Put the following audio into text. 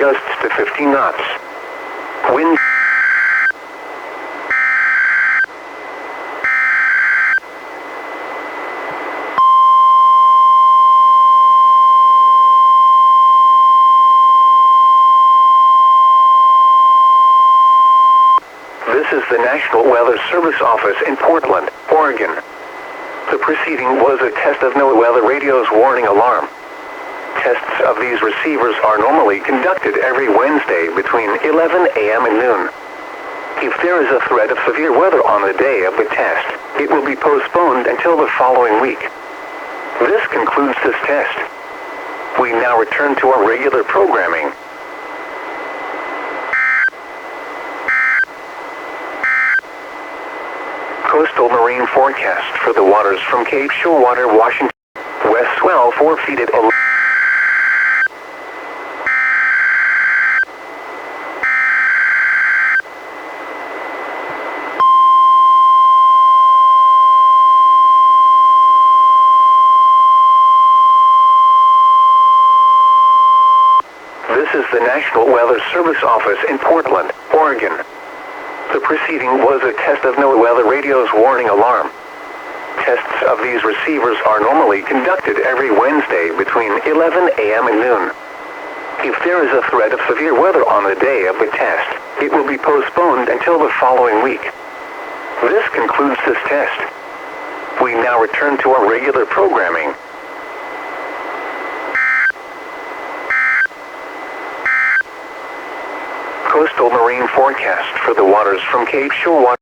gusts to 50 knots. Wind. This is the National Weather Service office in Portland, Oregon. The preceding was a test of NWR weather radio's warning alarm. Tests of these receivers are normally conducted every Wednesday between 11 a.m. and noon. If there is a threat of severe weather on the day of the test, it will be postponed until the following week. This concludes this test. We now return to our regular programming. Coastal marine forecast for the waters from Cape Shorewater, Washington. West swell 4 feet at 11. This is the National Weather Service office in Portland, Oregon. The preceding was a test of NWR weather radio's warning alarm. Tests of these receivers are normally conducted every Wednesday between 11 a.m. and noon. If there is a threat of severe weather on the day of the test, it will be postponed until the following week. This concludes this test. We now return to our regular programming. Coastal marine forecast for the waters from Cape Shorewater.